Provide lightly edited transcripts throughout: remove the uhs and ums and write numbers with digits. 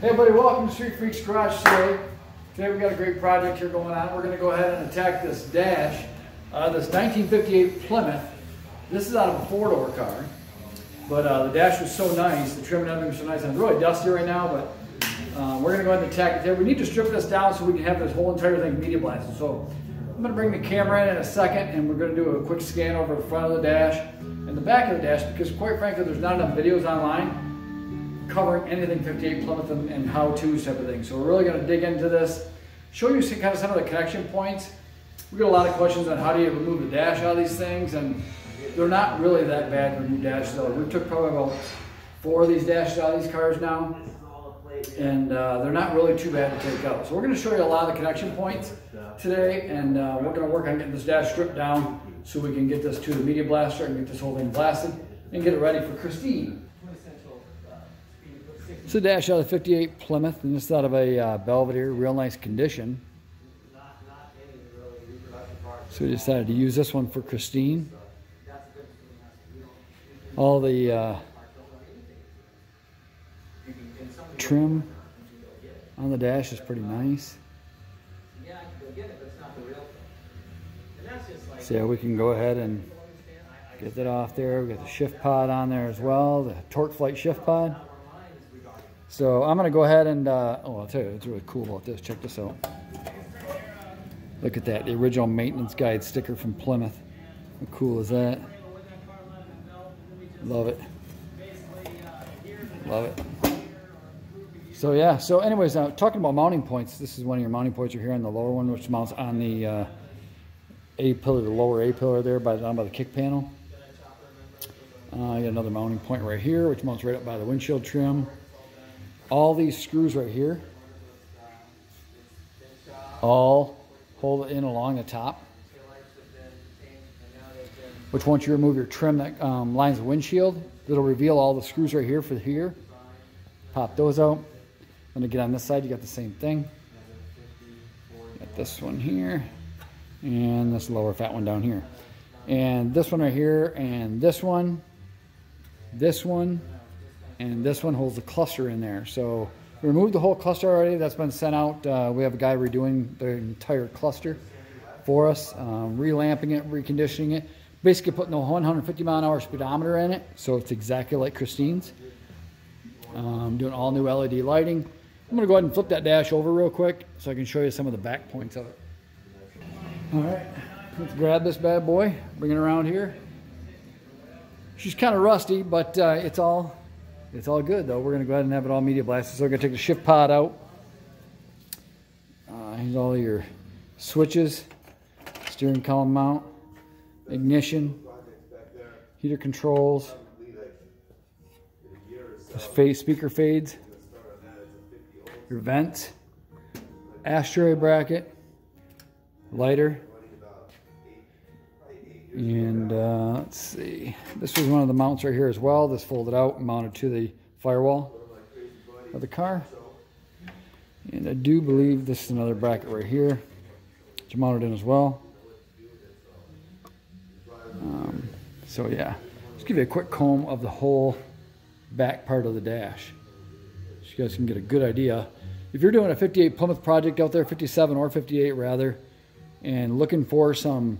Hey everybody, welcome to Street Freaks Garage today. Today we've got a great project here going on. We're going to go ahead and attack this dash, this 1958 Plymouth. This is out of a four-door car, but the dash was so nice, the trim and everything was so nice. And it's really dusty right now, but we're going to go ahead and attack it today. We need to strip this down so we can have this whole entire thing media blasted. So I'm going to bring the camera in a second, and we're going to do a quick scan over the front of the dash and the back of the dash, because quite frankly there's not enough videos online covering anything 58 Plymouth and how-tos type of thing. So we're really going to dig into this, show you some of the connection points. We get a lot of questions on how do you remove the dash out of these things, and they're not really that bad to remove dashes out. We took probably about 4 of these dashes out of these cars now, and they're not really too bad to take out. So we're going to show you a lot of the connection points today, and we're going to work on getting this dash stripped down so we can get this to the media blaster and get this whole thing blasted and get it ready for Christine. It's a dash out of 58 Plymouth, and it's out of a Belvedere, real nice condition. So we decided to use this one for Christine. All the trim on the dash is pretty nice. So yeah, we can go ahead and get that off there. We got the shift pod on there as well, the Torque Flight shift pod. So I'm going to go ahead and, oh, I'll tell you what's really cool about this. Check this out. Look at that, the original maintenance guide sticker from Plymouth. How cool is that? Love it. Love it. So yeah, so anyways, talking about mounting points, this is one of your mounting points. You're here on the lower one, which mounts on the A-pillar, the lower A-pillar there down by the kick panel. You got another mounting point right here, which mounts right up by the windshield trim. All these screws right here all hold it in along the top, which once you remove your trim that lines the windshield, it'll reveal all the screws right here for here. Pop those out. Then to get on this side, you got the same thing. Got this one here and this lower fat one down here, and this one right here, and this one, and this one holds the cluster in there. So we removed the whole cluster already. That's been sent out. We have a guy redoing the entire cluster for us, relamping it, reconditioning it, basically putting a 150-mile-an-hour speedometer in it, so it's exactly like Christine's. Doing all new LED lighting. I'm going to go ahead and flip that dash over real quick so I can show you some of the back points of it. All right, let's grab this bad boy, bring it around here. She's kind of rusty, but it's all good though. We're going to go ahead and have it all media blasted. So we're going to take the shift pod out. Here's all your switches, steering column mount, ignition, heater controls, speaker fades, your vents, ashtray bracket, lighter, and let's see, this was one of the mounts right here as well. This folded out and mounted to the firewall of the car. And I do believe this is another bracket right here to mount it in as well. So yeah, let's give you a quick comb of the whole back part of the dash so you guys can get a good idea. If you're doing a 58 Plymouth project out there, 57 or 58 rather, and looking for some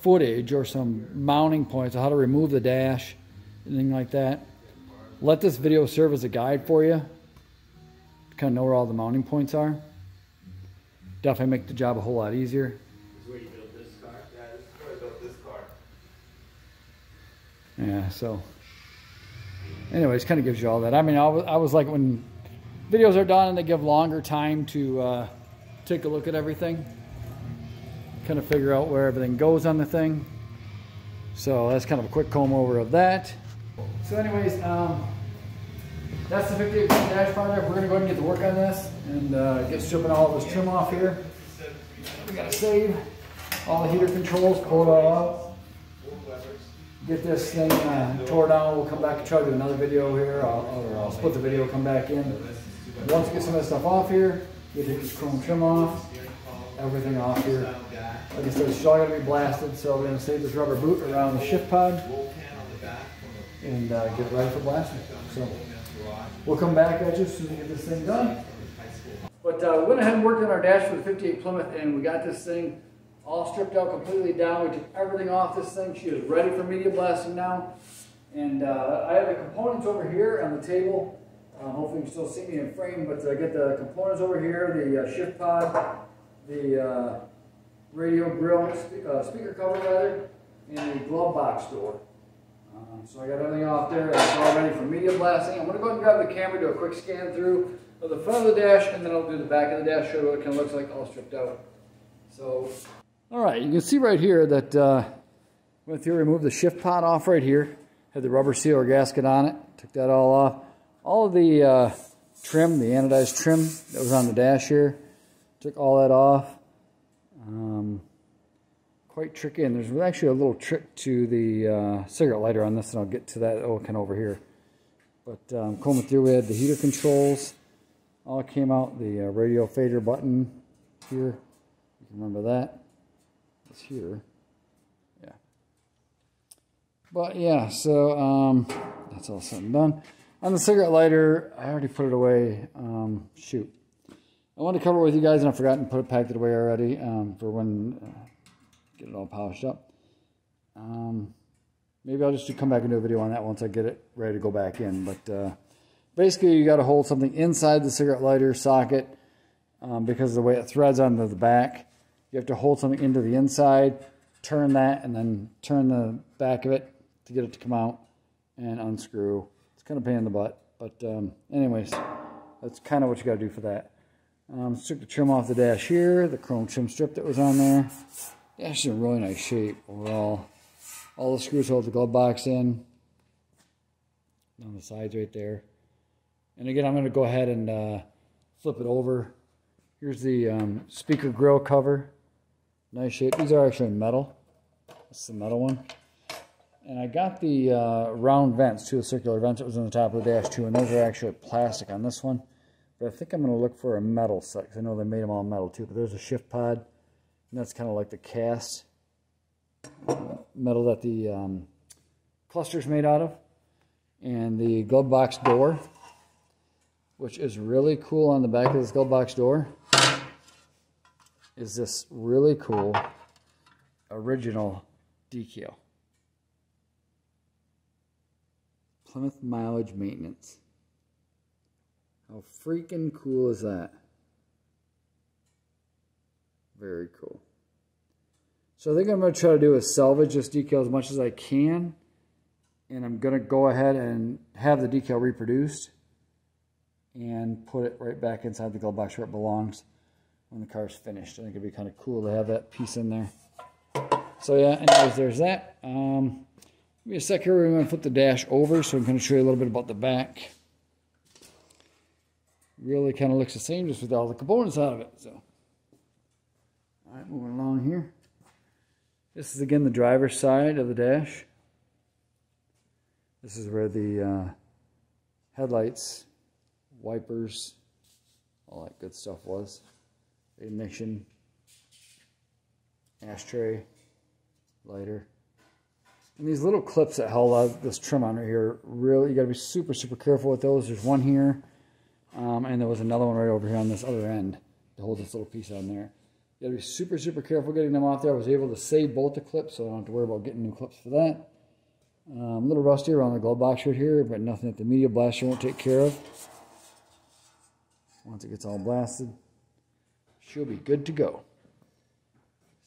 footage or some mounting points of how to remove the dash, anything like that, let this video serve as a guide for you to kind of know where all the mounting points are. Definitely make the job a whole lot easier. This is where you built this car? Yeah, this is where I built this car. Yeah, so anyways, kind of gives you all that. I mean, I was like, when videos are done and they give longer time to take a look at everything, kind of figure out where everything goes on the thing. So that's kind of a quick comb over of that. So anyways, that's the 58 Plymouth dash project. We're going to go ahead and get to work on this and get stripping all of this trim off here. We got to save all the heater controls, pull it all out. Get this thing tore down. We'll come back and try to do another video here, or I'll split the video, come back in. Once we get some of this stuff off here, we take this chrome trim off, everything off here. Like I said, it's all going to be blasted, so we're going to save this rubber boot around the shift pod and get it ready for blasting. So we'll come back at you as soon as we get this thing done. But we went ahead and worked on our dash for the 58 Plymouth, and we got this thing all stripped out completely down. We took everything off this thing. She is ready for media blasting now. And I have the components over here on the table. Hopefully you can still see me in frame, but I get the components over here, the shift pod, the radio grill, speaker cover rather, and the glove box door. So I got everything off there. It's all ready for media blasting. I'm going to go ahead and grab the camera, do a quick scan through of the front of the dash, and then I'll do the back of the dash, show you what it kind of looks like all stripped out. So, all right, you can see right here that went through, removed the shift pod off right here. Had the rubber seal or gasket on it. Took that all off. All of the trim, the anodized trim that was on the dash here, took all that off. Quite tricky, and there's actually a little trick to the cigarette lighter on this, and I'll get to that kind of over here. But combing through, we had the heater controls, all came out, the radio fader button here, you can remember that, it's here, yeah. But yeah, so that's all said and done. On the cigarette lighter, I already put it away, shoot. I wanted to cover it with you guys, and I forgot to packed it away already for when... get it all polished up. Maybe I'll just come back and do a video on that once I get it ready to go back in. But basically, you got to hold something inside the cigarette lighter socket because of the way it threads onto the back. You have to hold something into the inside, turn that, and then turn the back of it to get it to come out and unscrew. It's kind of a pain in the butt. But anyways, that's kind of what you got to do for that. Took the trim off the dash here, the chrome trim strip that was on there. Dash is in really nice shape overall. All the screws hold the glove box in. On the sides right there. And again, I'm going to go ahead and flip it over. Here's the speaker grill cover. Nice shape. These are actually metal. This is the metal one. And I got the round vents, too, the circular vents that was on the top of the dash too, and those are actually plastic on this one. But I think I'm going to look for a metal set, because I know they made them all metal too. But there's a shift pod. And that's kind of like the cast metal that the cluster's made out of. And the glove box door, which is really cool on the back of this glove box door, is this really cool original decal. Plymouth mileage maintenance. How freaking cool is that? Very cool. So I think I'm going to try to do is salvage this decal as much as I can. And I'm going to go ahead and have the decal reproduced and put it right back inside the glove box where it belongs when the car's finished. I think it'd be kind of cool to have that piece in there. So yeah, anyways, there's that. Give me a sec here. We're going to flip the dash over so I'm going to show you a little bit about the back. Really kind of looks the same just with all the components out of it. So, all right, moving along here. This is again the driver's side of the dash. This is where the headlights, wipers, all that good stuff was. Ignition, ashtray, lighter. And these little clips that held out this trim on right here, really, you got to be super, super careful with those. There's one here, and there was another one right over here on this other end to hold this little piece on there. You got to be super, super careful getting them off there. I was able to save both the clips, so I don't have to worry about getting new clips for that. A little rusty around the glove box right here, but nothing that the media blaster won't take care of. Once it gets all blasted, she'll be good to go.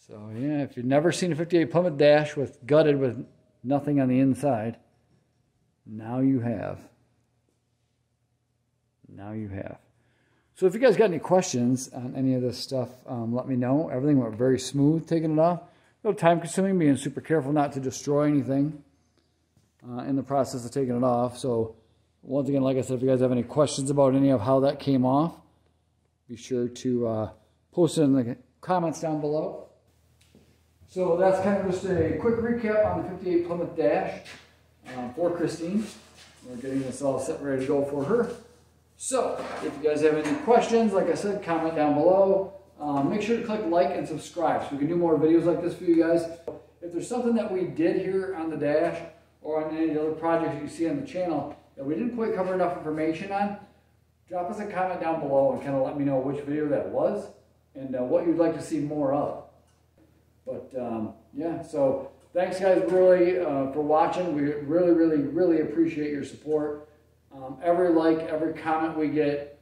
So yeah, if you've never seen a 58 Plymouth dash with gutted with nothing on the inside, now you have. Now you have. So if you guys got any questions on any of this stuff, let me know. Everything went very smooth taking it off. A little time consuming, being super careful not to destroy anything in the process of taking it off. So Once again, like I said, if you guys have any questions about any of how that came off, be sure to post it in the comments down below. So that's kind of just a quick recap on the 58 Plymouth Dash for Christine. We're getting this all set ready to go for her. So if you guys have any questions, like I said, comment down below. Make sure to click like and subscribe so we can do more videos like this for you guys. If there's something that we did here on the Dash or on any of the other projects that you see on the channel that we didn't quite cover enough information on, drop us a comment down below and kind of let me know which video that was and what you'd like to see more of. But yeah, so thanks guys really for watching. We really appreciate your support. Every like, every comment we get,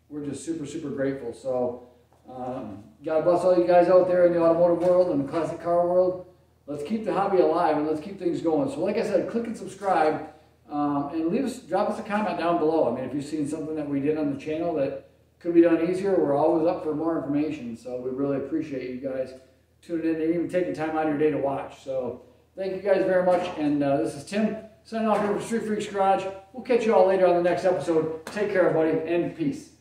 we're just super grateful. So God bless all you guys out there in the automotive world and the classic car world. Let's keep the hobby alive and let's keep things going. So like I said, click and subscribe and drop us a comment down below. I mean, if you've seen something that we did on the channel that could be done easier, we're always up for more information. So we really appreciate you guys tuning in and even taking time out of your day to watch. So thank you guys very much. And this is Tim signing off here from Street Freaks Garage. We'll catch you all later on the next episode. Take care, everybody, and peace.